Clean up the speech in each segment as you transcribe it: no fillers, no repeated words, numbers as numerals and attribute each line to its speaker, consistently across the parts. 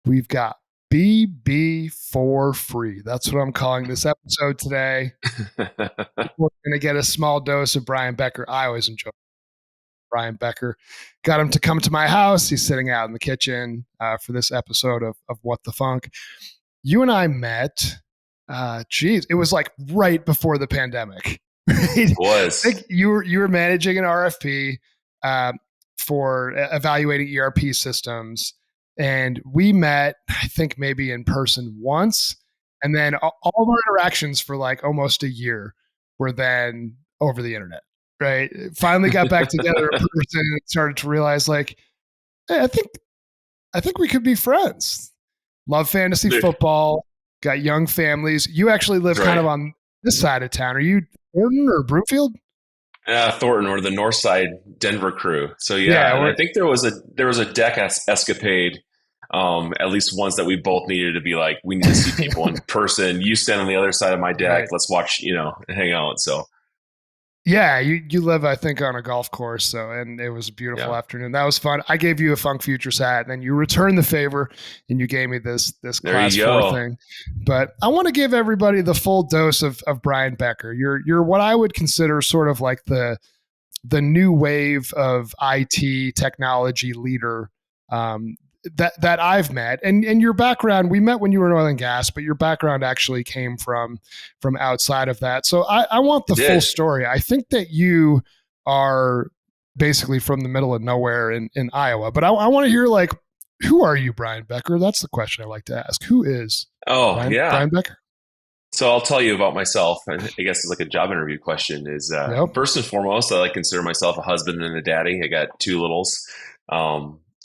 Speaker 1: we've got BB for free. That's what I'm calling this episode today. We're going to get a small dose of Brian Becker. I always enjoy Brian Becker. Got him to come to my house. He's sitting out in the kitchen for this episode of What the Funk. You and I met, it was like right before the pandemic.
Speaker 2: It was.
Speaker 1: I think you were managing an RFP for evaluating ERP systems. And we met, I think maybe in person once. And then all of our interactions for like almost a year were then over the internet, right? Finally got back together in person and started to realize like, hey, I think we could be friends. Love fantasy football, got young families. You actually live kind of on this side of town. Are you Thornton or Broomfield?
Speaker 2: Thornton, or the North Side Denver crew. So I think there was a deck escapade, at least once, that we both needed to be like, we need to see people in person. You stand on the other side of my deck. Right. Let's watch, and hang out. So. Yeah,
Speaker 1: you live, I think, on a golf course, and it was a beautiful afternoon. That was fun. I gave you a Funk Futures hat, and then you returned the favor, and you gave me this Class 4 thing. But I want to give everybody the full dose of Brian Becker. You're what I would consider sort of like the new wave of IT technology leader that I've met, and your background, we met when you were in oil and gas, but your background actually came from outside of that. So I want the full story. I think that you are basically from the middle of nowhere in Iowa, but I want to hear, like, who are you, Brian Becker? That's the question I like to ask. Who is Brian Becker?
Speaker 2: So I'll tell you about myself. I guess it's like a job interview question is, first and foremost, I consider myself a husband and a daddy. I got 2 littles.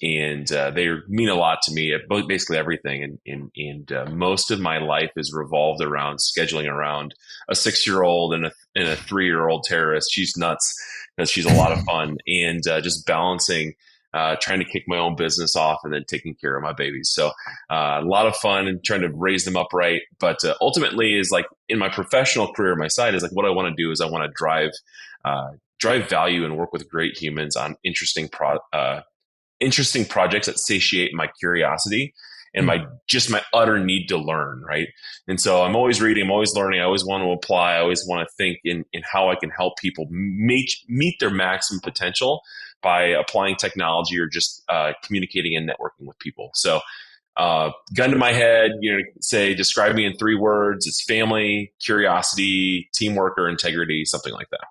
Speaker 2: And they mean a lot to me, basically everything. And most of my life is revolved around scheduling around a 6-year-old and a 3-year-old terrorist. She's nuts because she's a lot of fun, and just balancing, trying to kick my own business off and then taking care of my babies. So a lot of fun and trying to raise them up right. But ultimately is like in my professional career, my side is like what I want to do is I want to drive value and work with great humans on interesting projects that satiate my curiosity and my utter need to learn, right? And so I'm always reading, I'm always learning, I always want to apply, I always want to think in how I can help people meet their maximum potential by applying technology or just communicating and networking with people. So gun to my head, describe me in 3 words. It's family, curiosity, teamwork, or integrity, something like that.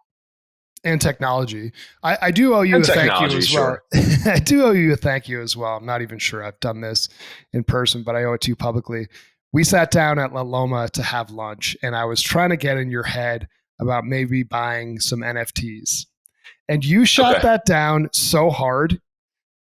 Speaker 1: And technology. I do owe you a thank you as well. I do owe you a thank you as well. I'm not even sure I've done this in person, but I owe it to you publicly. We sat down at La Loma to have lunch, and I was trying to get in your head about maybe buying some NFTs. And you shot that down so hard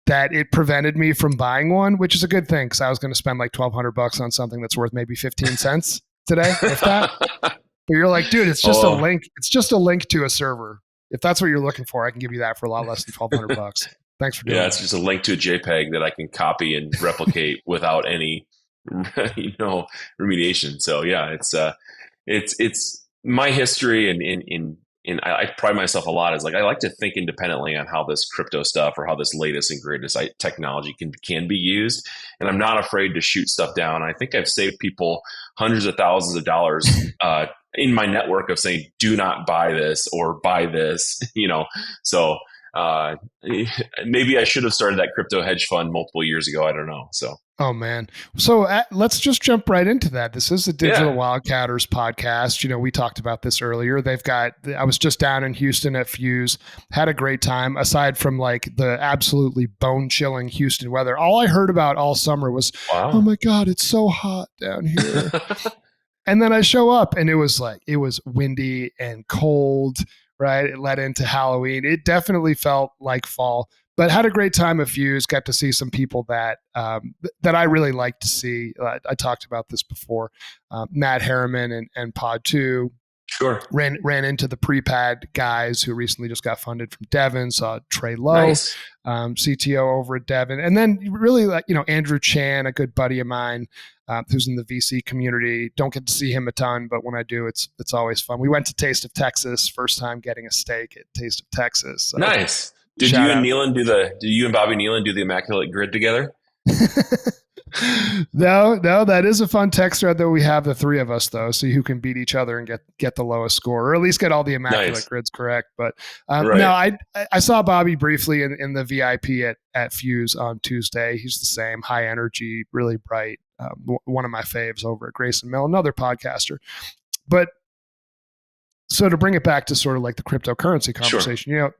Speaker 1: that it prevented me from buying one, which is a good thing because I was going to spend like $1,200 on something that's worth maybe 15 cents today, if that. But you're like, dude, it's just a link. It's just a link to a server. If that's what you're looking for, I can give you that for a lot less than $1,200. Thanks for doing that.
Speaker 2: Yeah, it's just a link to a JPEG that I can copy and replicate without any, remediation. So yeah, it's my history, and I pride myself a lot. Is like I like to think independently on how this crypto stuff or how this latest and greatest technology can be used, and I'm not afraid to shoot stuff down. I think I've saved people hundreds of thousands of dollars. In my network of saying, do not buy this or buy this, so maybe I should have started that crypto hedge fund multiple years ago. I don't know. So,
Speaker 1: oh man. So let's just jump right into that. This is the Digital Wildcatters podcast. We talked about this earlier. I was just down in Houston at Fuse, had a great time. Aside from like the absolutely bone chilling Houston weather, all I heard about all summer was, oh my God, it's so hot down here. And then I show up and it was windy and cold, right? It led into Halloween. It definitely felt like fall, but had a great time at Fuse, got to see some people that I really like to see. I talked about this before. Matt Harriman and Pod 2.
Speaker 2: Sure.
Speaker 1: Ran into the Prepad guys who recently just got funded from Devon. Saw Trey Lowe, CTO over at Devon. And then really Andrew Chan, a good buddy of mine, who's in the VC community. Don't get to see him a ton, but when I do, it's always fun. We went to Taste of Texas, first time getting a steak at Taste of Texas. So
Speaker 2: nice. Did you and Bobby Nealon do the Immaculate Grid together?
Speaker 1: No, that is a fun text thread that we have, the three of us though, so who can beat each other and get the lowest score, or at least get all the immaculate grids correct. But no, I saw Bobby briefly in the VIP at Fuse on Tuesday. He's the same, high energy, really bright. One of my faves over at Grayson Mill, another podcaster. But so to bring it back to sort of like the cryptocurrency conversation, you know,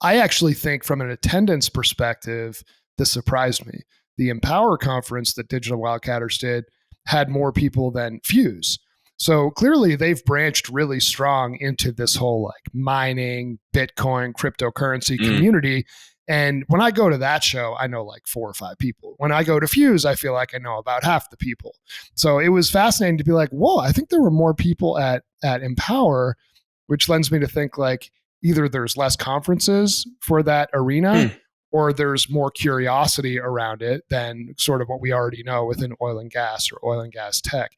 Speaker 1: I actually think from an attendance perspective, this surprised me. The Empower conference that Digital Wildcatters did had more people than Fuse. So clearly they've branched really strong into this whole like mining, Bitcoin, cryptocurrency community. And when I go to that show, I know like 4 or 5 people. When I go to Fuse, I feel like I know about half the people. So it was fascinating to be like, whoa, I think there were more people at Empower, which lends me to think like either there's less conferences for that arena or there's more curiosity around it than sort of what we already know within oil and gas or oil and gas tech.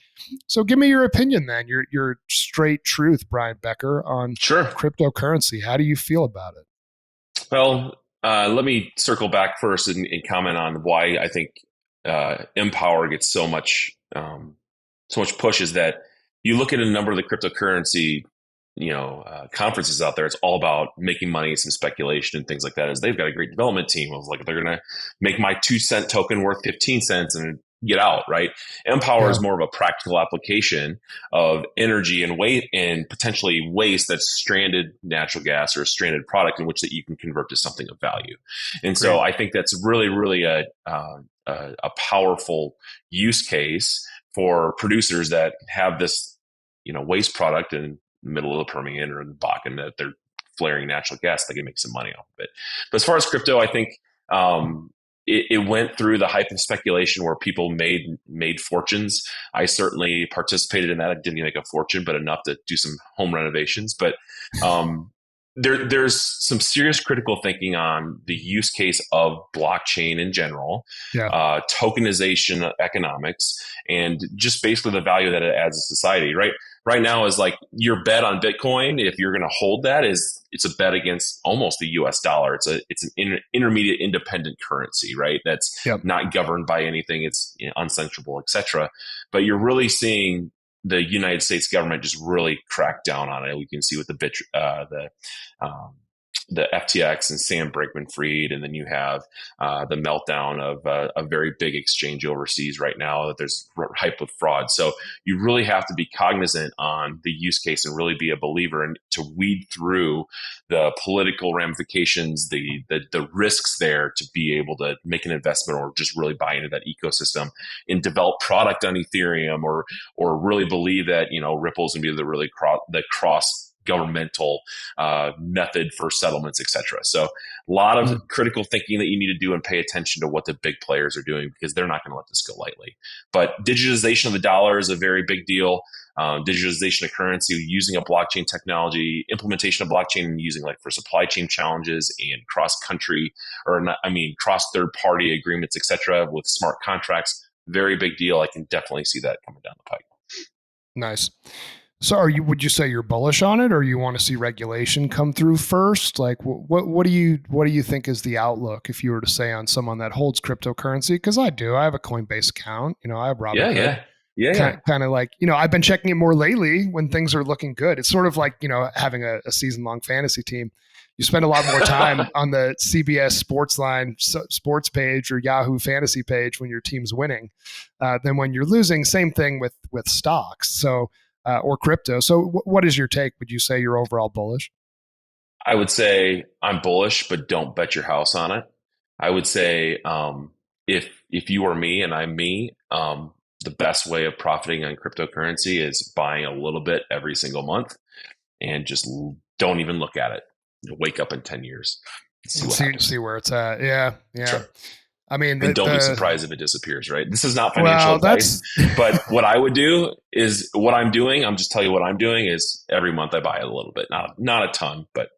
Speaker 1: So give me your opinion then, your straight truth, Brian Becker, on cryptocurrency. How do you feel about it?
Speaker 2: Well, let me circle back first and comment on why I think Empower gets so much push. Is that you look at a number of the cryptocurrency conferences out there, it's all about making money, some speculation and things like that. As they've got a great development team. I was like, they're going to make my 2-cent token worth 15 cents and get out, right? Empower is more of a practical application of energy and weight and potentially waste that's stranded natural gas or a stranded product in which that you can convert to something of value. And so I think that's really, really a powerful use case for producers that have this, waste product in the middle of the Permian or in the Bakken that they're flaring natural gas. They can make some money off of it. But as far as crypto, I think it went through the hype of speculation where people made fortunes. I certainly participated in that. I didn't make a fortune, but enough to do some home renovations. But there's some serious critical thinking on the use case of blockchain in general, tokenization economics, and just basically the value that it adds to society. Right now is like your bet on Bitcoin. If you're going to hold that, it's a bet against almost the U.S. dollar. It's an intermediate independent currency, right? That's not governed by anything. It's uncensorable, etc. But you're really seeing the United States government just really crack down on it. We can see with the FTX and Sam Bankman-Fried, and then you have the meltdown of a very big exchange overseas right now that there's hype with fraud. So you really have to be cognizant on the use case and really be a believer and to weed through the political ramifications, the risks there to be able to make an investment or just really buy into that ecosystem and develop product on Ethereum or really believe that Ripple is going to be the cross governmental method for settlements, etc. So a lot of critical thinking that you need to do and pay attention to what the big players are doing because they're not going to let this go lightly. But digitization of the dollar is a very big deal. Digitization of currency using a blockchain technology, implementation of blockchain and using like for supply chain challenges and cross third party agreements, etc. with smart contracts. Very big deal. I can definitely see that coming down the pike.
Speaker 1: Nice. So would you say you're bullish on it or you want to see regulation come through first? Like what do you think is the outlook if you were to say on someone that holds cryptocurrency? Because I do. I have a Coinbase account. I have Robinhood. Yeah. Kind of like, I've been checking it more lately when things are looking good. It's sort of like, having a season-long fantasy team. You spend a lot more time on the CBS Sportsline sports page or Yahoo fantasy page when your team's winning than when you're losing. Same thing with stocks. So or crypto. So what is your take? Would you say you're overall bullish?
Speaker 2: I would say I'm bullish, but don't bet your house on it. I would say if you are me and I'm me, the best way of profiting on cryptocurrency is buying a little bit every single month and just don't even look at it. Wake up in 10 years.
Speaker 1: See where it's at. Yeah. Sure. I mean,
Speaker 2: and don't be surprised if it disappears, right? This is not financial advice, but what I would do is what I'm doing. I'm just telling you what I'm doing is every month I buy a little bit, not a ton, but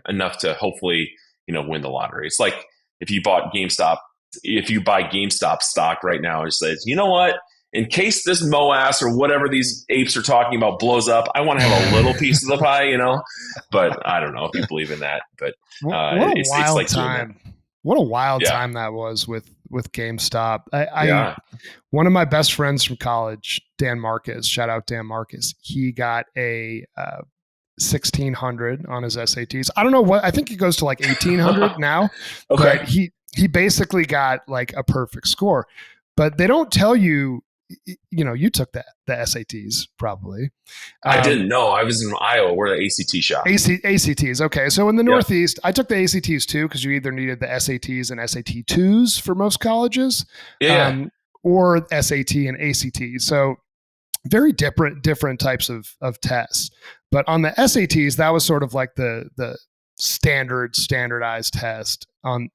Speaker 2: enough to hopefully, win the lottery. It's like if you bought GameStop, if you buy GameStop stock right now, it says, you know what? In case this MOAS or whatever these apes are talking about blows up, I want to have a little piece of the pie, but I don't know if you believe in that, but
Speaker 1: what a wild time. What a wild time that was with with GameStop. One of my best friends from college, Dan Marcus, shout out Dan Marcus. He got a 1600 on his SATs. I don't know what, I think he goes to like 1800 now,
Speaker 2: okay.
Speaker 1: But he basically got like a perfect score. But they don't tell you, you took the SATs probably.
Speaker 2: I didn't know. I was in Iowa where the ACT shop.
Speaker 1: ACTs. Okay. So in the Northeast, I took the ACTs too, because you either needed the SATs and SAT2s for most colleges, or SAT and ACT. So very different types of tests. But on the SATs, that was sort of like the standardized test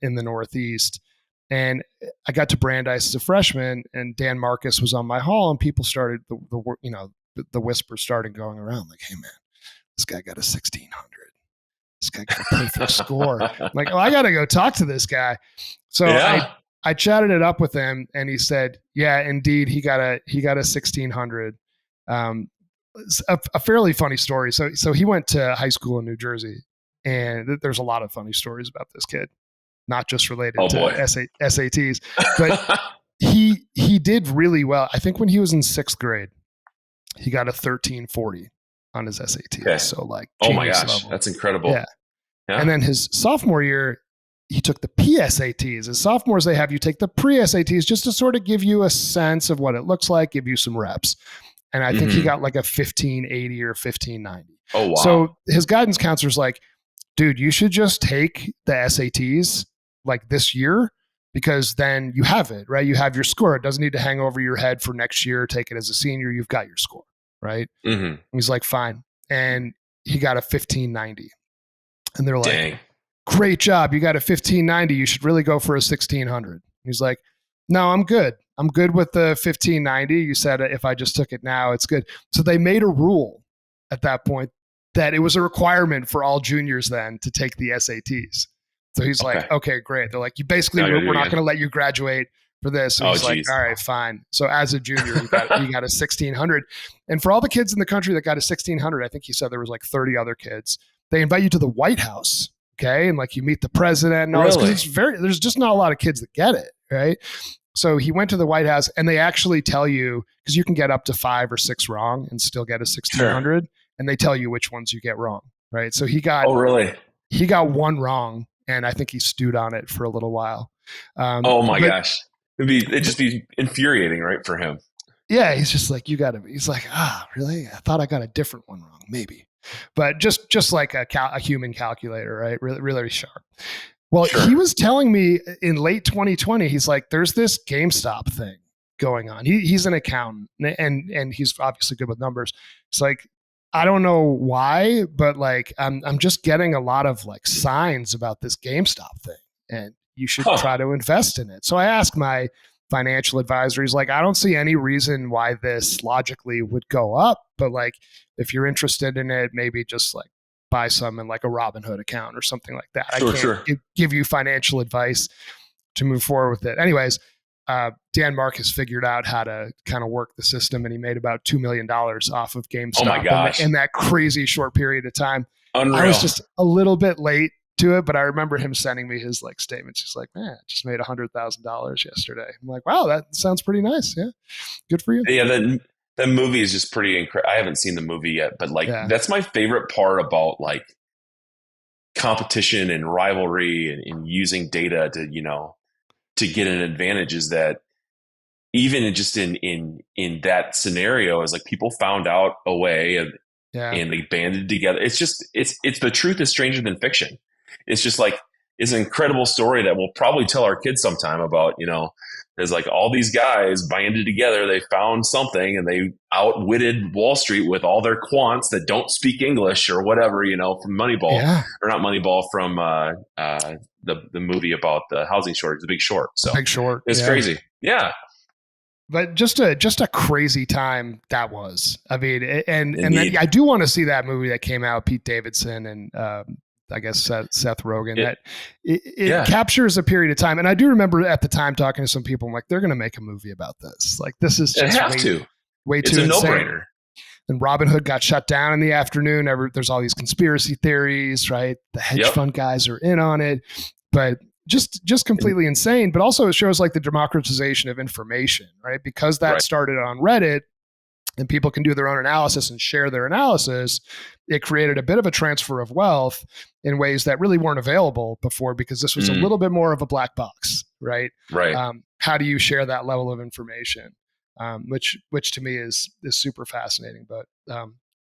Speaker 1: in the Northeast. And I got to Brandeis as a freshman, and Dan Marcus was on my hall, and people started the whisper started going around like, "Hey man, this guy got a 1600. This guy got a perfect score." I'm like, oh, I got to go talk to this guy. So I chatted it up with him, and he said, "Yeah, indeed, he got a 1600." A fairly funny story. So he went to high school in New Jersey, and there's a lot of funny stories about this kid. Not just related to SATs, but he did really well. I think when he was in 6th grade, he got a 1340 on his SATs. Okay. So like,
Speaker 2: oh my gosh, level. That's incredible.
Speaker 1: Yeah. And then his sophomore year, he took the PSATs. As sophomores, they have you take the pre-SATs just to sort of give you a sense of what it looks like, give you some reps. And I think he got like a 1580 or 1590.
Speaker 2: Oh wow.
Speaker 1: So his guidance counselor's like, dude, you should just take the SATs like this year, because then you have it, right? You have your score. It doesn't need to hang over your head for next year. Take it as a senior. You've got your score, right?
Speaker 2: Mm-hmm.
Speaker 1: He's like, fine. And he got a 1590. And they're like,
Speaker 2: dang,
Speaker 1: great job. You got a 1590. You should really go for a 1600. He's like, no, I'm good. I'm good with the 1590. You said if I just took it now, it's good. So they made a rule at that point that it was a requirement for all juniors then to take the SATs. So he's like, okay, great. They're like, you basically, we're not going to let you graduate for this. So he's like, all right, fine. So as a junior, you got a 1600. And for all the kids in the country that got a 1600, I think he said there was like 30 other kids. They invite you to the White House. Okay. And like you meet the president and all this. It's there's just not a lot of kids that get it. Right. So he went to the White House, and they actually tell you, because you can get up to 5 or 6 wrong and still get a 1600. Sure. And they tell you which ones you get wrong. Right. So he got, he got one wrong. And I think he stewed on it for a little while.
Speaker 2: Oh my gosh. It'd just be infuriating, right, for him.
Speaker 1: Yeah, he's just like, he's like, really? I thought I got a different one wrong, maybe. But just like a human calculator, right? Really, really sharp. Well, He was telling me in late 2020, he's like, there's this GameStop thing going on. He's an accountant, and he's obviously good with numbers. It's like, I don't know why, but like I'm just getting a lot of like signs about this GameStop thing, and you should try to invest in it. So I asked my financial advisor. He's like, I don't see any reason why this logically would go up, but like if you're interested in it, maybe just like buy some in like a Robinhood account or something like that. I can't give you financial advice to move forward with it. Anyways, Dan Marcus figured out how to kind of work the system, and he made about $2 million off of GameStop.
Speaker 2: Oh my gosh.
Speaker 1: In that crazy short period of time.
Speaker 2: Unreal.
Speaker 1: I was just a little bit late to it, but I remember him sending me his like statements. He's like, man, I just made $100,000 yesterday. I'm like, wow, that sounds pretty nice. Yeah. Good for you.
Speaker 2: Yeah. The movie is just pretty incredible. I haven't seen the movie yet, but like, that's my favorite part about like competition and rivalry and using data to get an advantage, is that even just in that scenario, is like people found out a way and they banded together. It's the truth is stranger than fiction. It's just like, it's an incredible story that we'll probably tell our kids sometime about, there's like all these guys banded together. They found something and they outwitted Wall Street with all their quants that don't speak English or whatever, from Moneyball or not Moneyball, from the movie about the housing shortage, The Big Short. So
Speaker 1: Big Short.
Speaker 2: It's crazy. Yeah.
Speaker 1: But just a crazy time that was. I mean, and then I do want to see that movie that came out, Pete Davidson and I guess Seth Rogen. It captures a period of time. And I do remember at the time talking to some people, I'm like, they're going to make a movie about this. Like, this is just way too insane.
Speaker 2: No-brainer.
Speaker 1: And Robinhood got shut down in the afternoon. There's all these conspiracy theories, right? The hedge fund guys are in on it. But just completely insane. But also it shows like the democratization of information, right? Because that started on Reddit and people can do their own analysis and share their analysis, it created a bit of a transfer of wealth in ways that really weren't available before, because this was a little bit more of a black box, right? How do you share that level of information? Which to me is super fascinating. But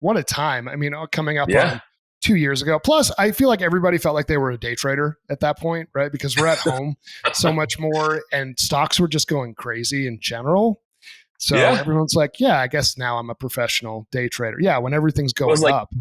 Speaker 1: what a time. I mean, coming up on 2 years ago. Plus, I feel like everybody felt like they were a day trader at that point, right? Because we're at home so much more, and stocks were just going crazy in general. So everyone's like, yeah, I guess now I'm a professional day trader. Yeah, when everything's going up.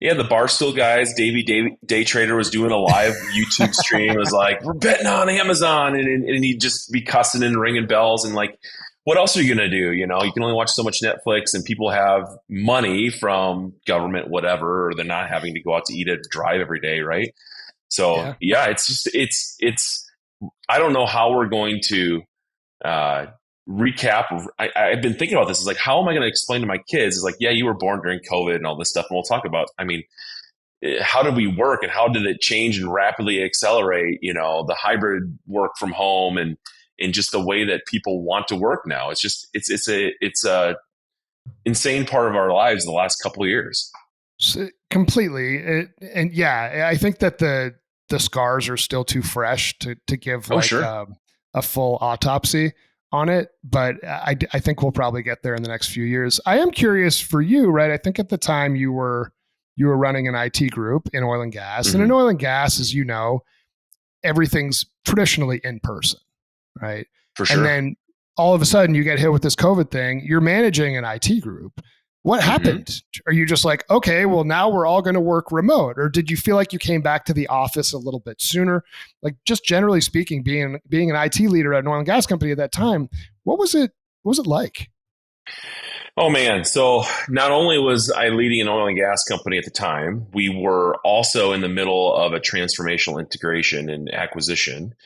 Speaker 2: Yeah, the Barstool guys, Davey Day Trader was doing a live YouTube stream. It was like, we're betting on Amazon. And he'd just be cussing and ringing bells. And like, what else are you going to do? You know, you can only watch so much Netflix, and people have money from government, whatever, or they're not having to go out to eat at Drive every day, right? So, it's just, it's, I don't know how we're going to recap. I've been thinking about this. It's like, how am I going to explain to my kids? It's like, yeah, you were born during COVID and all this stuff. And we'll talk about, I mean, how did we work and how did it change and rapidly accelerate, you know, the hybrid work from home and just the way that people want to work now. It's just, it's a insane part of our lives the last couple of years.
Speaker 1: Completely. I think that the scars are still too fresh to give a full autopsy on it, but I think we'll probably get there in the next few years. I am curious for you, right? I think at the time you were running an IT group in oil and gas, and in oil and gas, as you know, everything's traditionally in person, right?
Speaker 2: For sure.
Speaker 1: And then all of a sudden you get hit with this COVID thing. You're managing an IT group. What happened? Are you just like, okay, well, now we're all going to work remote? Or did you feel like you came back to the office a little bit sooner? Like, just generally speaking, being an IT leader at an oil and gas company at that time, what was it like?
Speaker 2: Oh, man. So not only was I leading an oil and gas company at the time, we were also in the middle of a transformational integration and acquisition.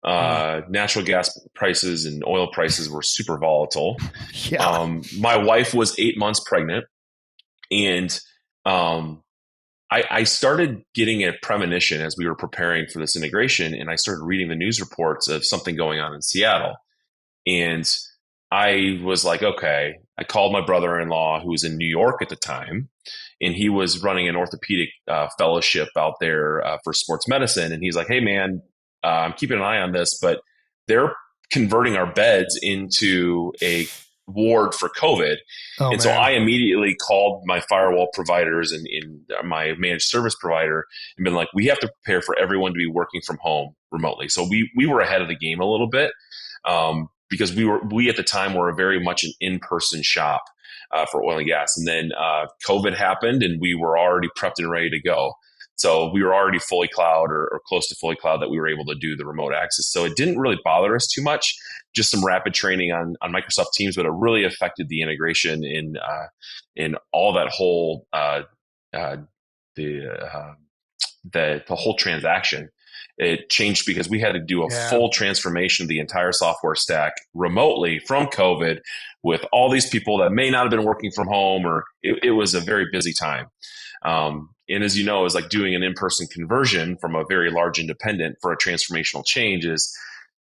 Speaker 2: Natural gas prices and oil prices were super volatile. My wife was 8 months pregnant, and I started getting a premonition as we were preparing for this integration, and I started reading the news reports of something going on in Seattle. And I was like, okay, I called my brother-in-law who was in New York at the time, and he was running an orthopedic fellowship out there for sports medicine. And he's like, hey, man, I'm keeping an eye on this, but they're converting our beds into a ward for COVID. So I immediately called my firewall providers and my managed service provider and been like, we have to prepare for everyone to be working from home remotely. So we were ahead of the game a little bit because we at the time were very much an in-person shop for oil and gas. And then COVID happened and we were already prepped and ready to go. So we were already fully cloud or close to fully cloud that we were able to do the remote access. So it didn't really bother us too much, just some rapid training on Microsoft Teams, but it really affected the integration in all that whole the whole transaction. It changed because we had to do a full transformation of the entire software stack remotely from COVID with all these people that may not have been working from home, or it was a very busy time. And as you know, it was like doing an in-person conversion from a very large independent for a transformational change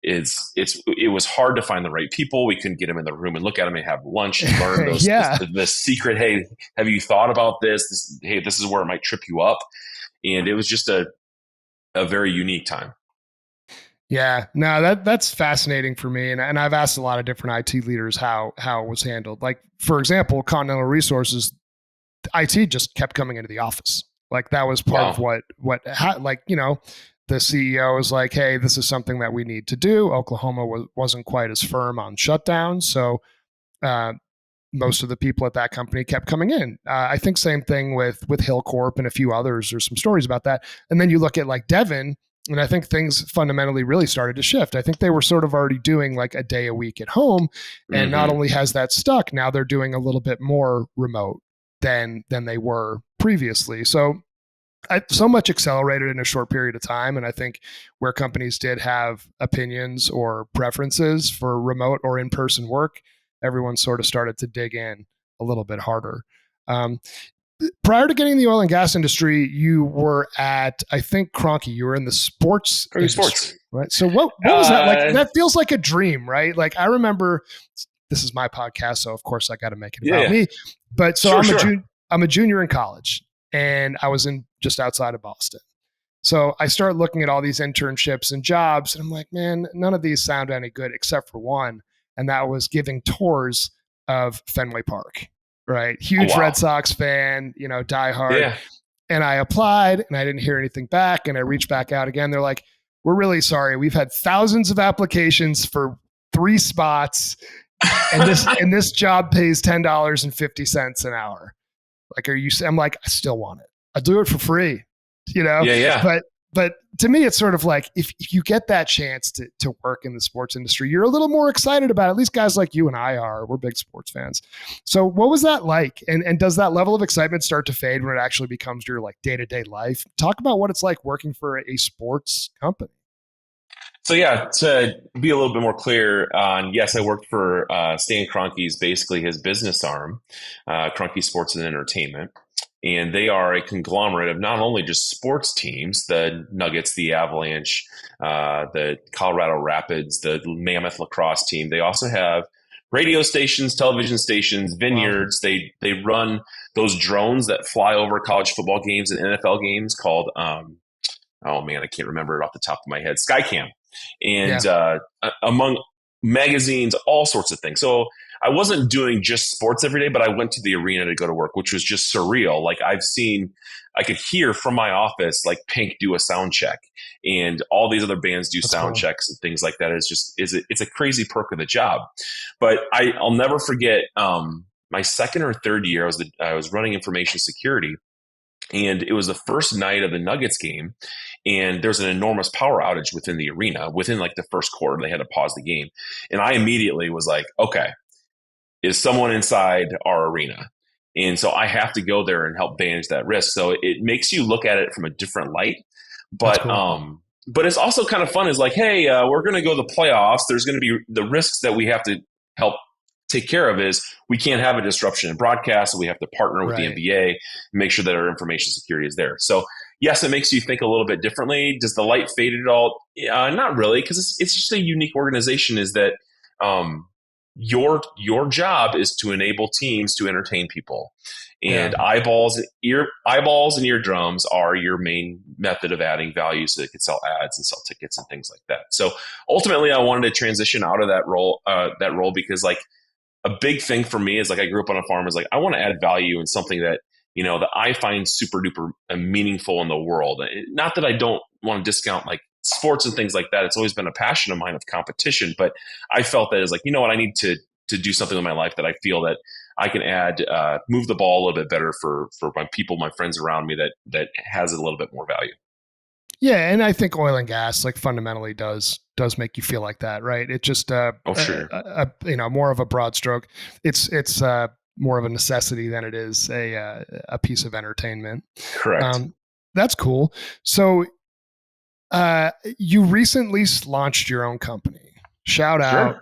Speaker 2: it was hard to find the right people. We couldn't get them in the room and look at them and have lunch and learn those, the secret. Hey, have you thought about this? Hey, this is where it might trip you up. And it was just a very unique time.
Speaker 1: Yeah, no, that's fascinating for me. And I've asked a lot of different IT leaders how it was handled. Like, for example, Continental Resources, IT just kept coming into the office. Like, that was part of what the CEO was like, hey, this is something that we need to do. Oklahoma wasn't quite as firm on shutdown. So most of the people at that company kept coming in. I think same thing with Hillcorp and a few others. There's some stories about that. And then you look at like Devon, and I think things fundamentally really started to shift. I think they were sort of already doing like a day a week at home. And not only has that stuck, now they're doing a little bit more remote than they were previously. So much accelerated in a short period of time. And I think where companies did have opinions or preferences for remote or in-person work, everyone sort of started to dig in a little bit harder. prior to getting in the oil and gas industry, you were at, I think, Kroenke. You were in the sports industry,
Speaker 2: sports,
Speaker 1: right? So what was that like? That feels like a dream, right? Like I remember, this is my podcast, so of course I got to make it about me. But so I'm a junior in college, and I was in just outside of Boston. So I started looking at all these internships and jobs, and I'm like, man, none of these sound any good except for one, and that was giving tours of Fenway Park. Right. Huge Red Sox fan, diehard. Yeah. And I applied and I didn't hear anything back. And I reached back out again. They're like, we're really sorry. We've had thousands of applications for 3 spots. And this job pays $10.50 an hour. Like, I'm like, I still want it. I'll do it for free,
Speaker 2: Yeah.
Speaker 1: But to me, it's sort of like if you get that chance to work in the sports industry, you're a little more excited about it. At least guys like you and I are. We're big sports fans. So what was that like? And does that level of excitement start to fade when it actually becomes your like day-to-day life? Talk about what it's like working for a sports company.
Speaker 2: So to be a little bit more clear on, yes, I worked for Stan Kroenke's, basically his business arm, Kroenke Sports and Entertainment. And they are a conglomerate of not only just sports teams, the Nuggets, the Avalanche, the Colorado Rapids, the Mammoth lacrosse team. They also have radio stations, television stations, vineyards. Wow. They run those drones that fly over college football games and NFL games called, I can't remember it off the top of my head, Skycam. And among magazines, all sorts of things. So I wasn't doing just sports every day, but I went to the arena to go to work, which was just surreal. Like I could hear from my office, like Pink do a sound check and all these other bands do sound checks and things like that. It's a crazy perk of the job. But I'll never forget my second or third year, I was running information security. And it was the first night of the Nuggets game, and there's an enormous power outage within the arena. Within like the first quarter, they had to pause the game. And I immediately was like, okay, is someone inside our arena? And so I have to go there and help manage that risk. So it makes you look at it from a different light. But cool. But it's also kind of fun. Is like, hey, we're going to go to the playoffs. There's going to be the risks that we have to help take care of is we can't have a disruption in broadcast. So we have to partner with the NBA and make sure that our information security is there. So yes, it makes you think a little bit differently. Does the light fade at all? Not really, because it's just a unique organization. Is that your job is to enable teams to entertain people, and eyeballs and eardrums are your main method of adding value, so they can sell ads and sell tickets and things like that. So ultimately, I wanted to transition out of that role because like a big thing for me is like I grew up on a farm is like I want to add value in something that that I find super duper meaningful in the world. Not that I don't want to discount like sports and things like that. It's always been a passion of mine of competition, but I felt that as like, what, I need to do something in my life that I feel that I can add, move the ball a little bit better for my people, my friends around me that has a little bit more value.
Speaker 1: Yeah. And I think oil and gas like fundamentally does make you feel like that, right? It just, more of a broad stroke. It's more of a necessity than it is a piece of entertainment.
Speaker 2: Correct.
Speaker 1: That's cool. So, you recently launched your own company. Shout out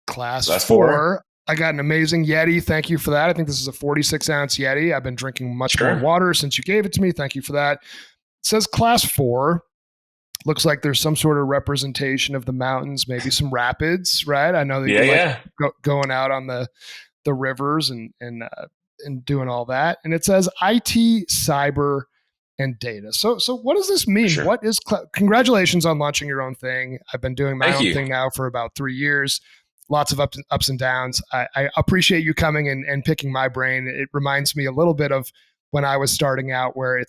Speaker 1: Class 4. I got an amazing Yeti. Thank you for that. I think this is a 46-ounce Yeti. I've been drinking much more water since you gave it to me. Thank you for that. It says Class 4. Looks like there's some sort of representation of the mountains, maybe some rapids, right? I know that you're going out on the rivers and doing all that. And it says IT, cyber, and data. So what does this mean? Sure. What is congratulations on launching your own thing. I've been doing my own thing now for about 3 years. Lots of ups and downs. I appreciate you coming and picking my brain. It reminds me a little bit of when I was starting out, where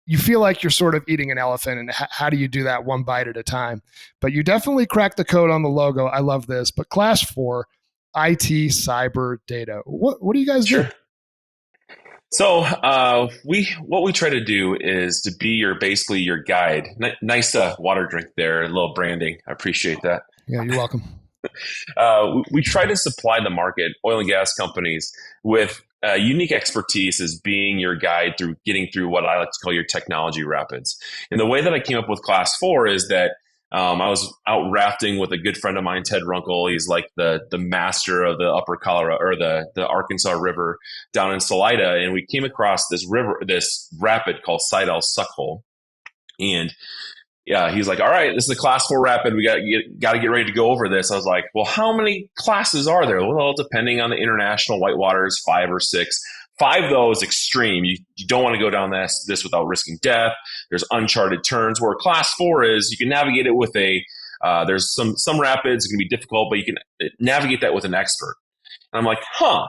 Speaker 1: you feel like you're sort of eating an elephant, and how do you do that one bite at a time? But you definitely cracked the code on the logo. I love this. But Class 4, IT, cyber, data. What do you guys do?
Speaker 2: So what we try to do is to be basically your guide. Nice water drink there, a little branding. I appreciate that.
Speaker 1: Yeah, you're welcome.
Speaker 2: We try to supply the market, oil and gas companies, with unique expertise as being your guide through getting through what I like to call your technology rapids. And the way that I came up with Class 4 is that I was out rafting with a good friend of mine, Ted Runkle. He's like the master of the upper Colorado or the Arkansas River down in Salida. And we came across this rapid called Sidell Suckhole. And yeah, he's like, all right, this is a class 4 rapid. We got to get ready to go over this. I was like, well, how many classes are there? Well, depending on the international whitewaters, 5 or 6. 5 though is extreme. You don't want to go down this without risking death. There's uncharted turns. Where class 4 is, you can navigate it with there's some rapids. It can be difficult, but you can navigate that with an expert. And I'm like, huh.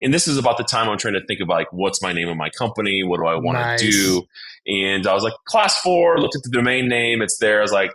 Speaker 2: And this is about the time I'm trying to think about like, what's my name of my company? What do I want to do? And I was like, class 4, looked at the domain name. It's there. I was like,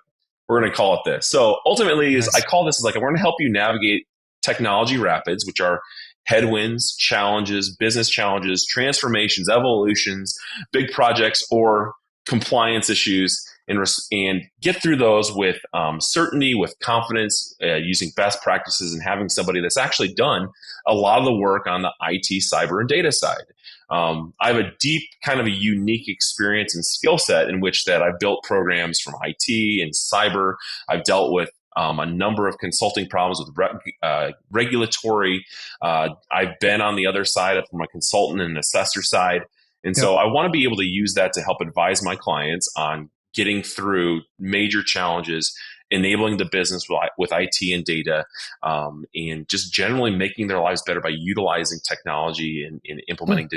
Speaker 2: we're going to call it this. So ultimately I call this as like, we're going to help you navigate technology rapids, which are headwinds, challenges, business challenges, transformations, evolutions, big projects, or compliance issues, and get through those with certainty, with confidence, using best practices, and having somebody that's actually done a lot of the work on the IT, cyber, and data side. I have a deep, kind of a unique experience and skill set in which that I've built programs from IT and cyber. I've dealt with a number of consulting problems with regulatory. I've been on the other side from a consultant and assessor side. And so I want to be able to use that to help advise my clients on getting through major challenges, enabling the business with IT and data, and just generally making their lives better by utilizing technology and implementing a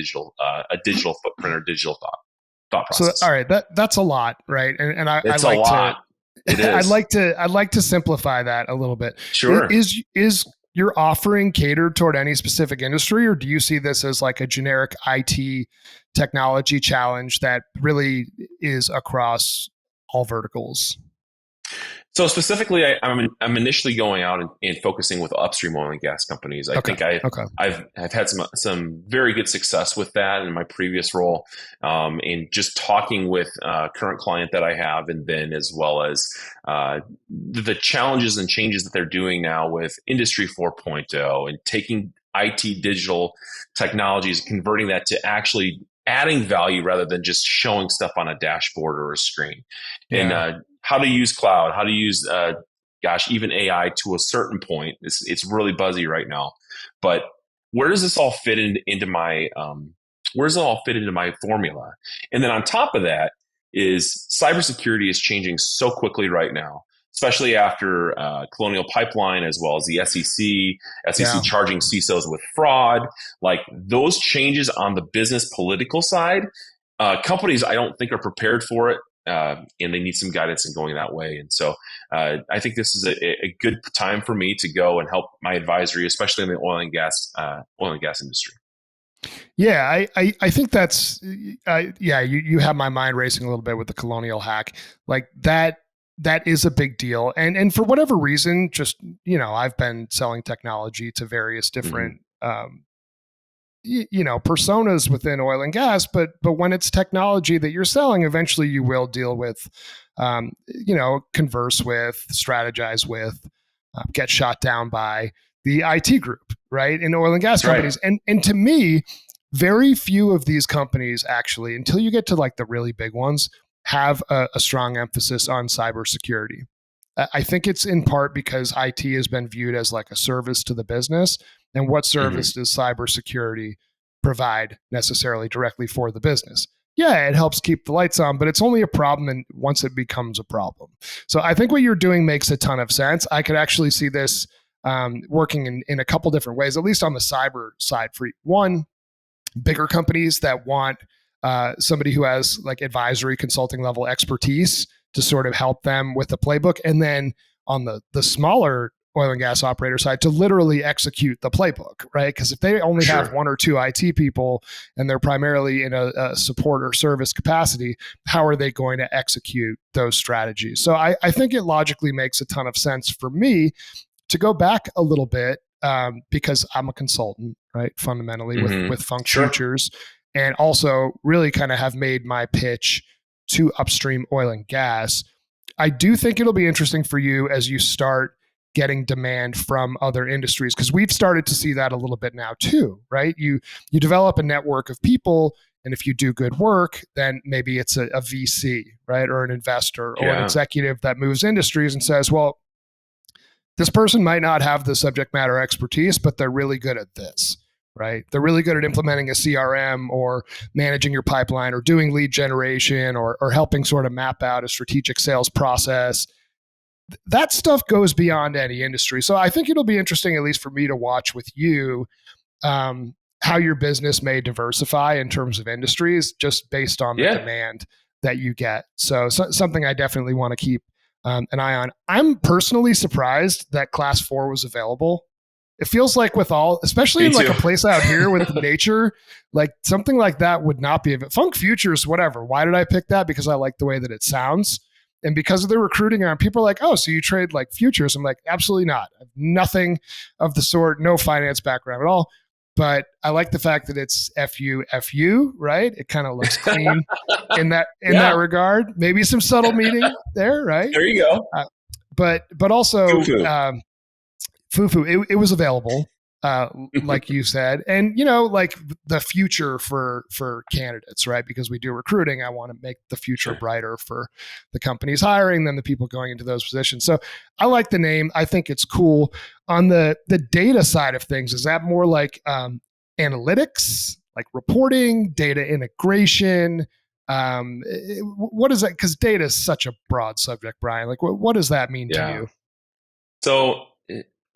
Speaker 2: digital footprint or digital thought process.
Speaker 1: So, all right, that's a lot, right? And
Speaker 2: it's a lot.
Speaker 1: I'd like to simplify that a little bit.
Speaker 2: Sure.
Speaker 1: Is your offering catered toward any specific industry, or do you see this as like a generic IT technology challenge that really is across all verticals?
Speaker 2: So specifically, I'm initially going out and focusing with upstream oil and gas companies. I think I've had some very good success with that in my previous role, and just talking with current client that I have, and then as well as the challenges and changes that they're doing now with Industry 4.0 and taking IT digital technologies, converting that to actually adding value rather than just showing stuff on a dashboard or a screen. Yeah. And how to use cloud, how to use, even AI to a certain point. It's really buzzy right now. But where does this all fit into my formula? And then on top of that is cybersecurity is changing so quickly right now, especially after Colonial Pipeline, as well as the SEC charging CISOs with fraud. Like those changes on the business political side, companies I don't think are prepared for it. And they need some guidance in going that way. And so I think this is a good time for me to go and help my advisory, especially in the oil and gas industry.
Speaker 1: Yeah, I think that's, you have my mind racing a little bit with the Colonial hack. Like that is a big deal. And for whatever reason, just, I've been selling technology to various different, personas within oil and gas, but when it's technology that you're selling, eventually you will deal with, converse with, strategize with, get shot down by the IT group, right? In oil and gas companies. Right. And to me, very few of these companies actually, until you get to like the really big ones, have a strong emphasis on cybersecurity. I think it's in part because IT has been viewed as like a service to the business. And what service does cybersecurity provide necessarily directly for the business? Yeah, it helps keep the lights on, but it's only a problem once it becomes a problem. So I think what you're doing makes a ton of sense. I could actually see this working in a couple different ways, at least on the cyber side. For one, bigger companies that want somebody who has like advisory consulting level expertise to sort of help them with the playbook. And then on the smaller oil and gas operator side to literally execute the playbook, right? Because if they only have one or two IT people and they're primarily in a support or service capacity, how are they going to execute those strategies? So I think it logically makes a ton of sense for me to go back a little bit because I'm a consultant, right? Fundamentally with Funk Futures, and also really kind of have made my pitch to upstream oil and gas. I do think it'll be interesting for you as you start getting demand from other industries, because we've started to see that a little bit now too, right? You develop a network of people And if you do good work, then maybe it's a VC, right? Or an investor or an executive that moves industries and says, well, this person might not have the subject matter expertise, but they're really good at this, right? They're really good at implementing a CRM or managing your pipeline or doing lead generation or helping sort of map out a strategic sales process. That stuff goes beyond any industry. So I think it'll be interesting, at least for me, to watch with you how your business may diversify in terms of industries just based on the demand that you get. So something I definitely want to keep an eye on. I'm personally surprised that Class 4 was available. It feels like with all, especially in like a place out here with nature, like something like that would not be Funk Futures, whatever. Why did I pick that? Because I like the way that it sounds. And because of the recruiting around, people are like, oh, so you trade like futures? I'm like, absolutely not. I have nothing of the sort, no finance background at all. But I like the fact that it's FU, right? It kind of looks clean in that regard. Maybe some subtle meaning there, right?
Speaker 2: There you go.
Speaker 1: But also, Fufu, it was available, like you said, and like the future for candidates, right? Because we do recruiting, I want to make the future brighter for the companies hiring than the people going into those positions. So I like the name. I think it's cool. On the data side of things, is that more like analytics, like reporting, data integration? What is that? Because data is such a broad subject, Brian. Like, what does that mean to you?
Speaker 2: So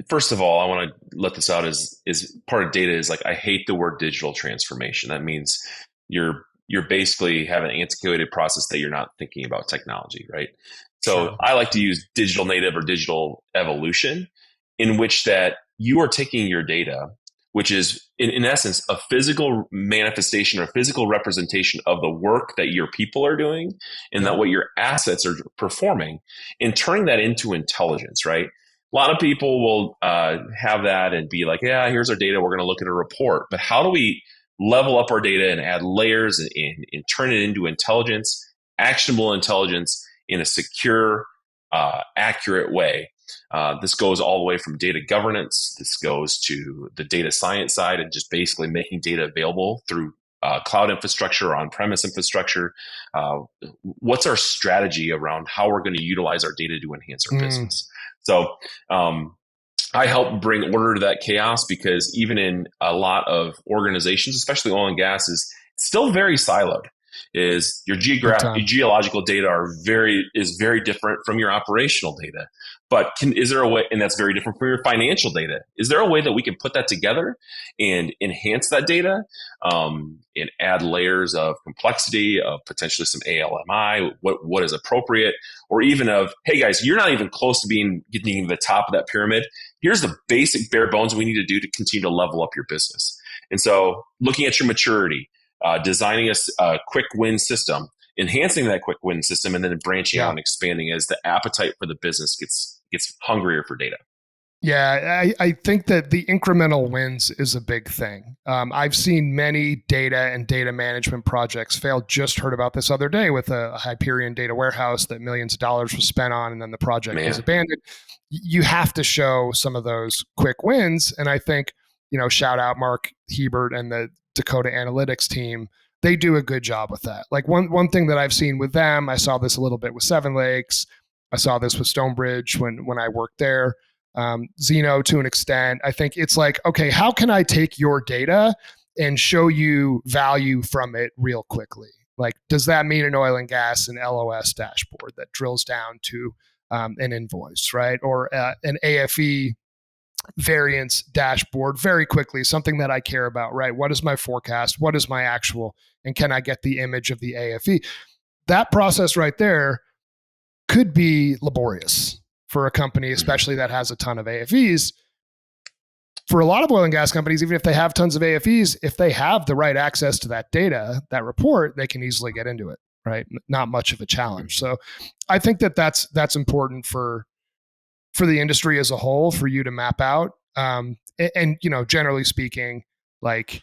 Speaker 2: first of all, I want to let this out is part of data is like, I hate the word digital transformation. That means you're basically have an antiquated process that you're not thinking about technology, right? So sure. I like to use digital native or digital evolution, in which that you are taking your data, which is in essence a physical manifestation or physical representation of the work that your people are doing and that what your assets are performing, and turning that into intelligence, right? A lot of people will have that and be like, yeah, here's our data. We're going to look at a report. But how do we level up our data and add layers and turn it into intelligence, actionable intelligence in a secure, accurate way? This goes all the way from data governance. This goes to the data science side and just basically making data available through cloud infrastructure or on-premise infrastructure. What's our strategy around how we're going to utilize our data to enhance our business? So I help bring order to that chaos, because even in a lot of organizations, especially oil and gas, is still very siloed. Is your geological data is very different from your operational data. But is there a way, and that's very different from your financial data. Is there a way that we can put that together and enhance that data and add layers of complexity, of potentially some ALMI, what is appropriate, or even of, hey guys, you're not even close to getting to the top of that pyramid. Here's the basic bare bones we need to do to continue to level up your business. And so looking at your maturity, designing a quick win system, enhancing that quick win system, and then branching out and expanding as the appetite for the business gets hungrier for data.
Speaker 1: Yeah, I think that the incremental wins is a big thing. I've seen many data and data management projects fail. Just heard about this other day with a Hyperion data warehouse that millions of dollars was spent on, and then the project is abandoned. You have to show some of those quick wins. And I think, shout out Mark Hebert and the Dakota Analytics team. They do a good job with that. Like one thing that I've seen with them, I saw this a little bit with Seven Lakes. I saw this with Stonebridge when I worked there. Zeno to an extent. I think it's like, okay, how can I take your data and show you value from it real quickly? Like, does that mean an oil and gas and LOS dashboard that drills down to an invoice, right? Or an AFE variance dashboard very quickly, something that I care about, right? What is my forecast? What is my actual? And can I get the image of the AFE? That process right there could be laborious for a company, especially that has a ton of AFEs. For a lot of oil and gas companies, even if they have tons of AFEs, if they have the right access to that data, that report, they can easily get into it, right? Not much of a challenge. So I think that's important for the industry as a whole, for you to map out. And generally speaking, like,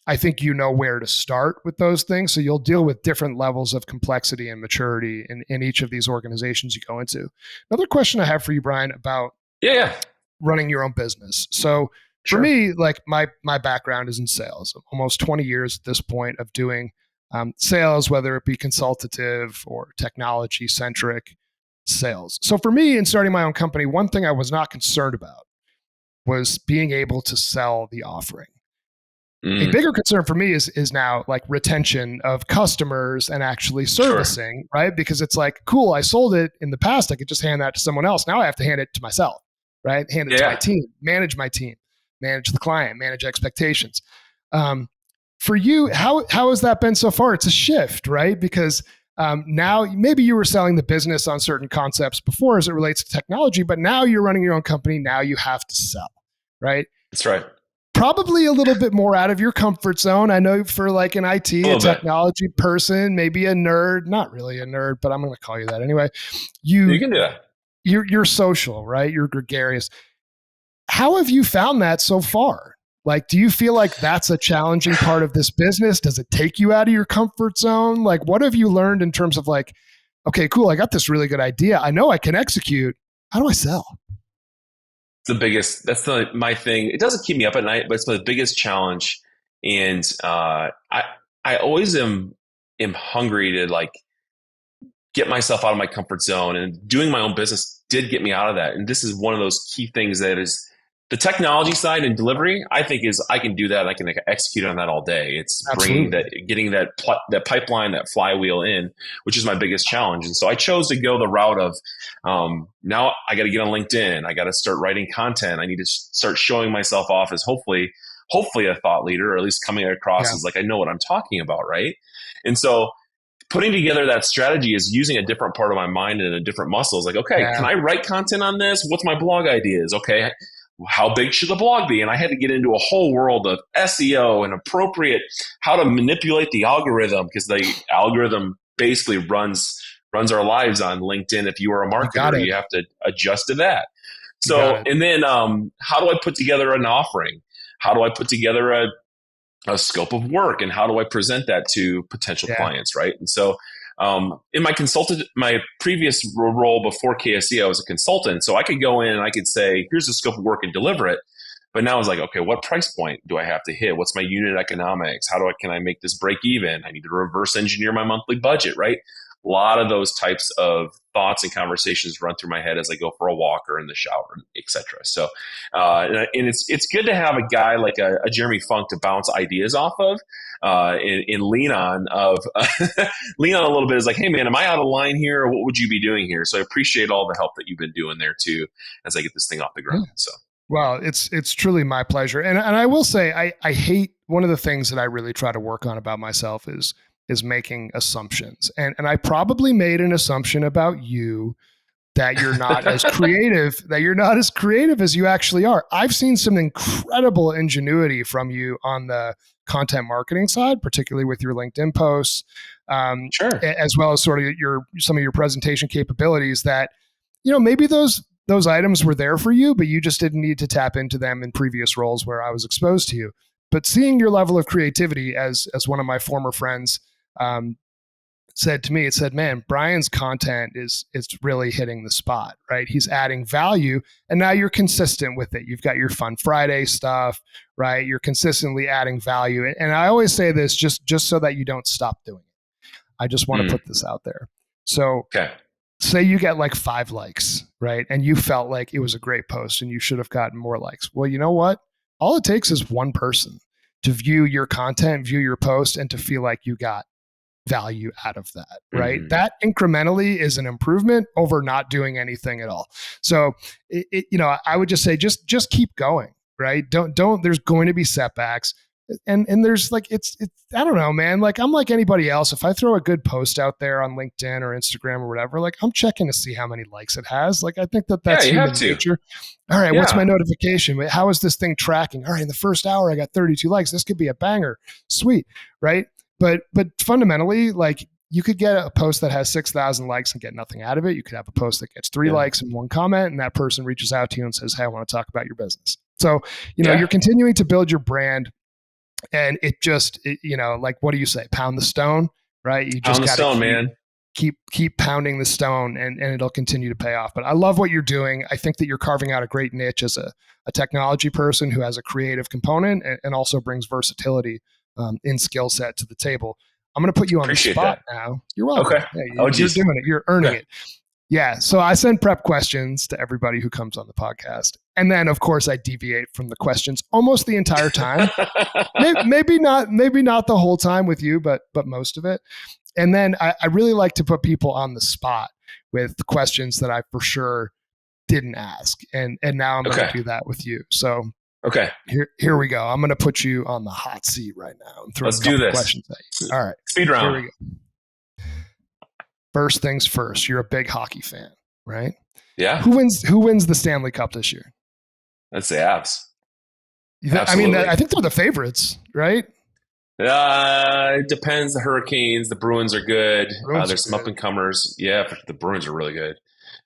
Speaker 1: I think where to start with those things. So you'll deal with different levels of complexity and maturity in each of these organizations you go into. Another question I have for you, Brian, about running your own business. So for me, like my background is in sales, almost 20 years at this point of doing sales, whether it be consultative or technology centric sales. So for me, in starting my own company, one thing I was not concerned about was being able to sell the offering. A bigger concern for me is now like retention of customers and actually servicing, right? Because it's like, cool, I sold it in the past. I could just hand that to someone else. Now I have to hand it to myself, right? Hand it to my team, manage the client, manage expectations. For you, how has that been so far? It's a shift, right? Because now maybe you were selling the business on certain concepts before as it relates to technology, but now you're running your own company. Now you have to sell, right?
Speaker 2: That's right.
Speaker 1: Probably a little bit more out of your comfort zone. I know for like an IT, a technology person, maybe a nerd, not really a nerd, but I'm going to call you that anyway. You
Speaker 2: can do that.
Speaker 1: You're social, right? You're gregarious. How have you found that so far? Like, do you feel like that's a challenging part of this business? Does it take you out of your comfort zone? Like, what have you learned in terms of like, okay, cool, I got this really good idea. I know I can execute. How do I sell?
Speaker 2: That's my thing. It doesn't keep me up at night, but it's my biggest challenge. And I always am hungry to like get myself out of my comfort zone, and doing my own business did get me out of that. And this is one of those key things that is the technology side and delivery. I think I can do that. I can execute on that all day. It's getting that pipeline, that flywheel in, which is my biggest challenge. And so I chose to go the route of now I got to get on LinkedIn. I got to start writing content. I need to start showing myself off as hopefully a thought leader, or at least coming across as like I know what I'm talking about, right? And so putting together that strategy is using a different part of my mind and a different muscle. It's like, okay, can I write content on this? What's my blog ideas? Okay, how big should the blog be? And I had to get into a whole world of SEO and how to manipulate the algorithm, because the algorithm basically runs our lives on LinkedIn. If you are a marketer, you have to adjust to that. So, and then how do I put together an offering? How do I put together a scope of work, and how do I present that to potential clients, right? And so in my previous role before KSE, I was a consultant. So I could go in and I could say, here's the scope of work and deliver it. But now it's like, okay, what price point do I have to hit? What's my unit economics? Can I make this break even? I need to reverse engineer my monthly budget, right? A lot of those types of thoughts and conversations run through my head as I go for a walk or in the shower, etc. So, and it's good to have a guy like a Jeremy Funk to bounce ideas off of, and lean on lean on a little bit. Is like, hey man, am I out of line here, or what would you be doing here? So I appreciate all the help that you've been doing there too, as I get this thing off the ground. So.
Speaker 1: Well, it's truly my pleasure. And I will say, I hate, one of the things that I really try to work on about myself is making assumptions. And I probably made an assumption about you that you're not as creative as you actually are. I've seen some incredible ingenuity from you on the content marketing side, particularly with your LinkedIn posts, as well as sort of some of your presentation capabilities that, maybe those items were there for you, but you just didn't need to tap into them in previous roles where I was exposed to you. But seeing your level of creativity, as one of my former friends said to me, it said, man, Brian's content is really hitting the spot, right? He's adding value, and now you're consistent with it. You've got your Fun Friday stuff, right? You're consistently adding value. And I always say this just so that you don't stop doing it. I just want to put this out there. So say you get like 5 likes, right? And you felt like it was a great post and you should have gotten more likes. Well, you know what? All it takes is one person to view your content, view your post, and to feel like you got value out of that, right? Mm-hmm. That incrementally is an improvement over not doing anything at all. So, I would just say, just keep going, right? Don't, there's going to be setbacks. And there's like, it's, I don't know, man, like I'm like anybody else. If I throw a good post out there on LinkedIn or Instagram or whatever, like I'm checking to see how many likes it has. Like, I think that's human nature. All right. What's my notification? How is this thing tracking? All right. In the first hour, I got 32 likes. This could be a banger. Sweet. Right. But fundamentally, like you could get a post that has 6,000 likes and get nothing out of it. You could have a post that gets 3 likes and 1 comment, and that person reaches out to you and says, hey, I want to talk about your business. So, you're continuing to build your brand. And it just, like, what do you say? Pound the stone, right? You just got to keep pounding the stone, and it'll continue to pay off. But I love what you're doing. I think that you're carving out a great niche as a technology person who has a creative component and also brings versatility in skill set to the table. I'm going to put you on the spot now. You're welcome.
Speaker 2: Okay.
Speaker 1: You're doing it. You're earning it. Yeah. So I send prep questions to everybody who comes on the podcast. And then, of course, I deviate from the questions almost the entire time. maybe not the whole time with you, but most of it. And then I really like to put people on the spot with questions that I for sure didn't ask. And now I'm going to do that with you. So
Speaker 2: okay,
Speaker 1: here we go. I'm going to put you on the hot seat right now.
Speaker 2: Let's do this.
Speaker 1: Questions at you. All right.
Speaker 2: Speed round.
Speaker 1: Here we go. First things first, you're a big hockey fan, right?
Speaker 2: Yeah.
Speaker 1: Who wins the Stanley Cup this year?
Speaker 2: Let's say Avs.
Speaker 1: I mean, I think they're the favorites, right?
Speaker 2: It depends. The Hurricanes, the Bruins are good. There's some up and comers. Yeah, but the Bruins are really good.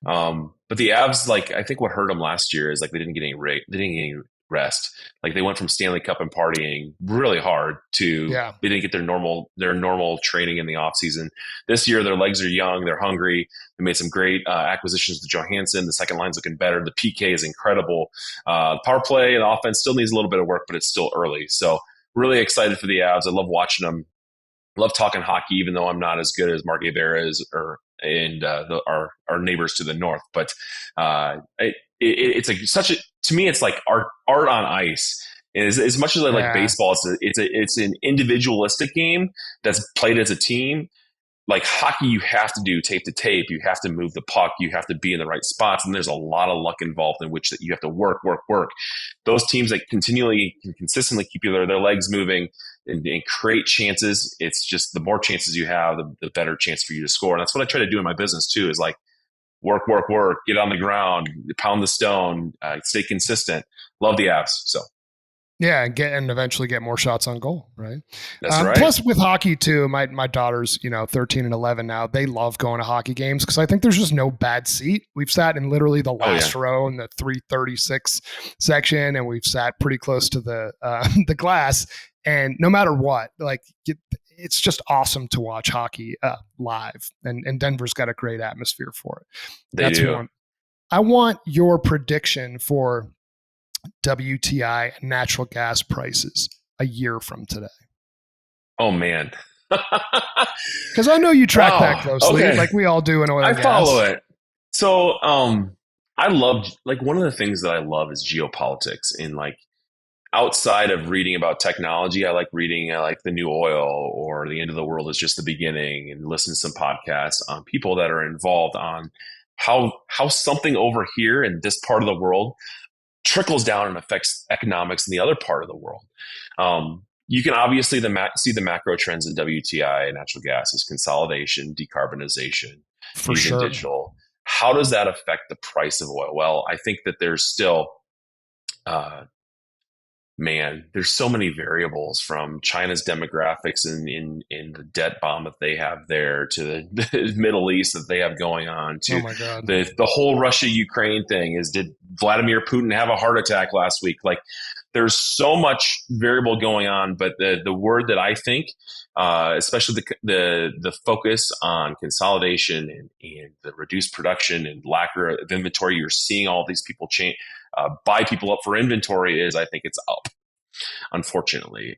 Speaker 2: But the Avs, I think what hurt them last year is they didn't get any rest. They went from Stanley Cup and partying really hard to they didn't get their normal training in the off season. This year, their legs are young. They're hungry. They made some great acquisitions to Johansson. The second line's looking better. The PK is incredible. Power play and offense still needs a little bit of work, but it's still early. So really excited for the Avs. I love watching them. Love talking hockey, even though I'm not as good as Mark Guevara is and our neighbors to the north. But it's to me, it's like art on ice. As much as I like baseball, it's an individualistic game that's played as a team. Like hockey, you have to do tape to tape. You have to move the puck. You have to be in the right spots. And there's a lot of luck involved in which that you have to work. Those teams that consistently keep their legs moving and create chances. It's just the more chances you have, the better chance for you to score. And that's what I try to do in my business too, is work, get on the ground, pound the stone, stay consistent. Love the Avs. So.
Speaker 1: Yeah, and eventually get more shots on goal, right?
Speaker 2: That's right.
Speaker 1: Plus, with hockey too, my daughters, 13 and 11 now, they love going to hockey games because I think there's just no bad seat. We've sat in literally the last row in the 336 section, and we've sat pretty close to the glass. And no matter what, it's just awesome to watch hockey live. And Denver's got a great atmosphere for it.
Speaker 2: They do.
Speaker 1: One. I want your prediction for WTI and natural gas prices a year from today.
Speaker 2: Oh man.
Speaker 1: Because I know you track that closely, like we all do in oil and gas.
Speaker 2: I follow it. So I love, one of the things that I love is geopolitics. And outside of reading about technology, I like reading the new oil or the end of the world is just the beginning, and listen to some podcasts on people that are involved on how something over here in this part of the world trickles down and affects economics in the other part of the world. You can obviously see the macro trends in WTI and natural gas is consolidation, decarbonization,
Speaker 1: for sure.
Speaker 2: Digital. How does that affect the price of oil? Well, I think that there's still, there's so many variables, from China's demographics in the debt bomb that they have there, to the Middle East that they have going on, to the whole Russia-Ukraine thing. Did Vladimir Putin have a heart attack last week? There's so much variable going on, but the word that I think, especially the focus on consolidation and the reduced production and lack of inventory, you're seeing all these people buy people up for inventory, is I think it's up, unfortunately.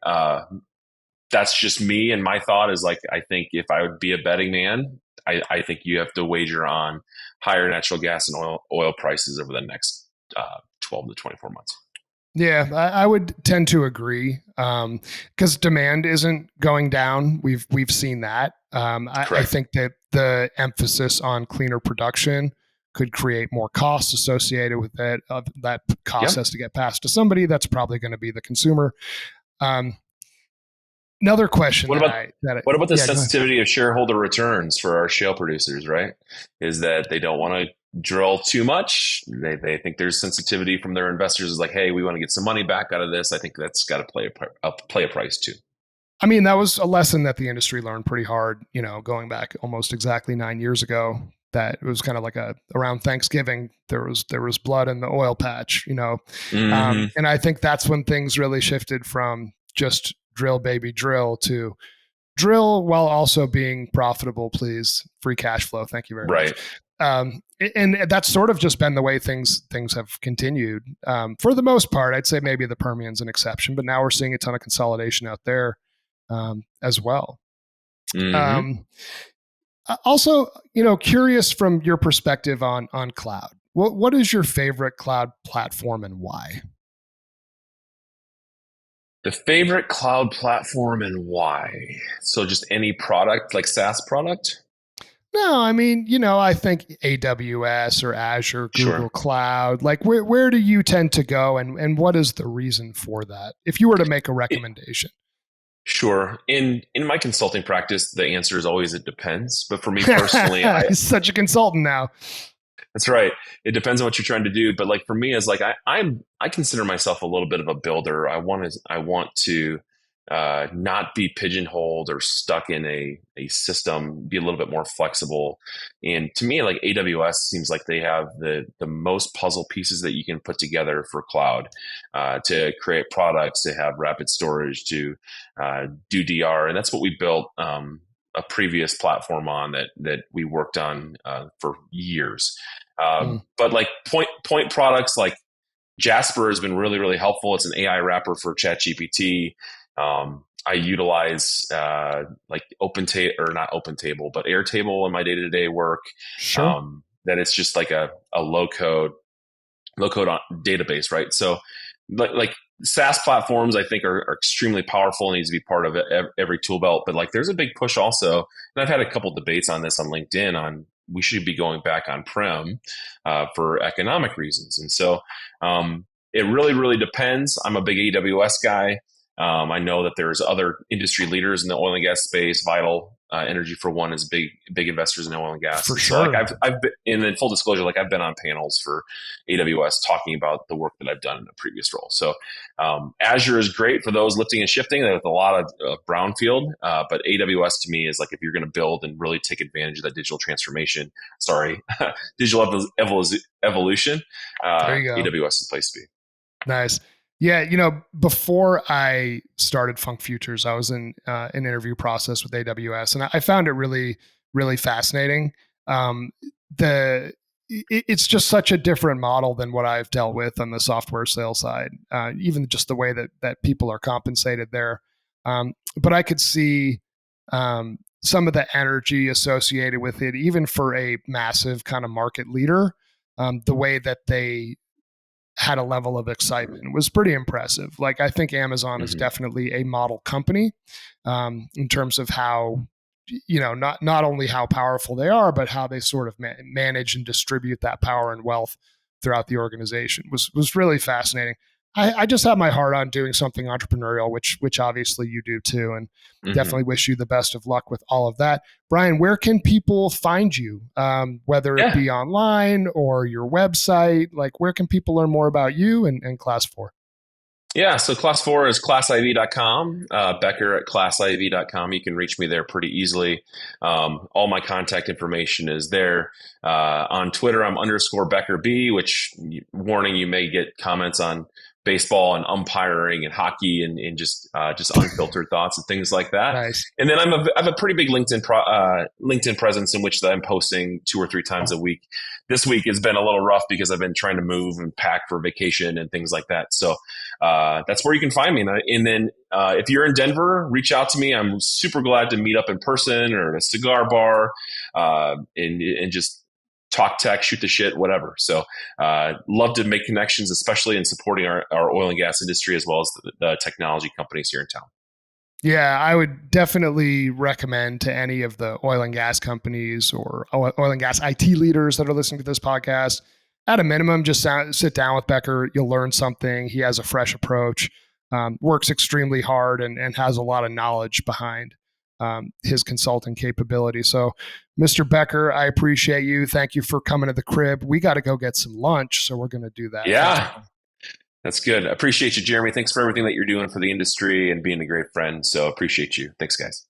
Speaker 2: That's just me, and my thought is I think if I would be a betting man, I think you have to wager on higher natural gas and oil prices over the next 12 to 24 months.
Speaker 1: Yeah, I would tend to agree, because demand isn't going down. We've seen that. I think that the emphasis on cleaner production could create more costs associated with it. That cost has to get passed to somebody. That's probably going to be the consumer. Another question.
Speaker 2: What about the sensitivity of shareholder returns for our shale producers? Right, is that they don't want to drill too much. They think there's sensitivity from their investors. Is hey, we want to get some money back out of this. I think that's got to play a price too.
Speaker 1: I mean, that was a lesson that the industry learned pretty hard. Going back almost exactly 9 years ago. That it was kind of around Thanksgiving, there was blood in the oil patch,
Speaker 2: Mm-hmm.
Speaker 1: And I think that's when things really shifted from just drill, baby, drill to drill while also being profitable, please. Free cash flow. Thank you very much. And that's sort of just been the way things have continued. For the most part, I'd say maybe the Permian's an exception, but now we're seeing a ton of consolidation out there as well. Mm-hmm. Also, curious from your perspective on cloud. What is your favorite cloud platform and why?
Speaker 2: The favorite cloud platform and why? So just any product, like SaaS product?
Speaker 1: No, I mean, I think AWS or Azure, Google Cloud. Like, where do you tend to go, and what is the reason for that? If you were to make a recommendation.
Speaker 2: Sure. In my consulting practice, the answer is always it depends. But for me personally,
Speaker 1: he's such a consultant now.
Speaker 2: That's right. It depends on what you're trying to do. But like for me, as like I consider myself a little bit of a builder. I want to not be pigeonholed or stuck in a system. Be a little bit more flexible. And to me, like AWS seems like they have the most puzzle pieces that you can put together for cloud to create products, to have rapid storage, to do DR, and that's what we built. A previous platform on that we worked on for years. But like point products like Jasper has been really, really helpful. It's an AI wrapper for ChatGPT. I utilize like not OpenTable, but Airtable in my day-to-day work.
Speaker 1: Sure.
Speaker 2: That it's just like a low code database, right? So like SaaS platforms, I think are extremely powerful and needs to be part of every tool belt. But like, there's a big push also, and I've had a couple debates on this on LinkedIn on we should be going back on prem for economic reasons. And so it really, really depends. I'm a big AWS guy. I know that there's other industry leaders in the oil and gas space. Vital Energy, for one, is big investors in oil and gas.
Speaker 1: For
Speaker 2: sure.
Speaker 1: So
Speaker 2: like I've been, and in full disclosure, like I've been on panels for AWS talking about the work that I've done in a previous role. So Azure is great for those lifting and shifting. There's a lot of brownfield, but AWS to me is like if you're going to build and really take advantage of that digital transformation. Digital evolution. AWS is the place to be.
Speaker 1: Nice. Yeah, before I started Funk Futures, I was in an interview process with AWS, and I found it really, really fascinating. It's just such a different model than what I've dealt with on the software sales side. Even just the way that people are compensated there, but I could see some of the energy associated with it, even for a massive kind of market leader. The way that they had a level of excitement. It was pretty impressive. Like, I think Amazon is definitely a model company in terms of how, not only how powerful they are, but how they sort of manage and distribute that power and wealth throughout the organization was really fascinating. I just have my heart on doing something entrepreneurial, which obviously you do too, and definitely wish you the best of luck with all of that. Brian, where can people find you? Whether it be online or your website, like where can people learn more about you and Class 4?
Speaker 2: Yeah, so Class 4 is classiv.com, Becker at classiv.com. You can reach me there pretty easily. All my contact information is there. On Twitter, I'm _BeckerB, which, warning, you may get comments on baseball and umpiring and hockey and just unfiltered thoughts and things like that.
Speaker 1: Nice.
Speaker 2: And then I have a pretty big LinkedIn presence in which that I'm posting 2 or 3 times a week. This week has been a little rough because I've been trying to move and pack for vacation and things like that. So that's where you can find me. And then if you're in Denver, reach out to me. I'm super glad to meet up in person or at a cigar bar and just talk tech, shoot the shit, whatever. So love to make connections, especially in supporting our oil and gas industry as well as the technology companies here in town.
Speaker 1: Yeah, I would definitely recommend to any of the oil and gas companies or oil and gas IT leaders that are listening to this podcast, at a minimum, just sit down with Becker. You'll learn something. He has a fresh approach, works extremely hard, and has a lot of knowledge behind his consulting capability. So, Mr. Becker, I appreciate you. Thank you for coming to the crib. We got to go get some lunch, so we're going to do that.
Speaker 2: Yeah. That's good. I appreciate you, Jeremy. Thanks for everything that you're doing for the industry and being a great friend. So appreciate you. Thanks, guys.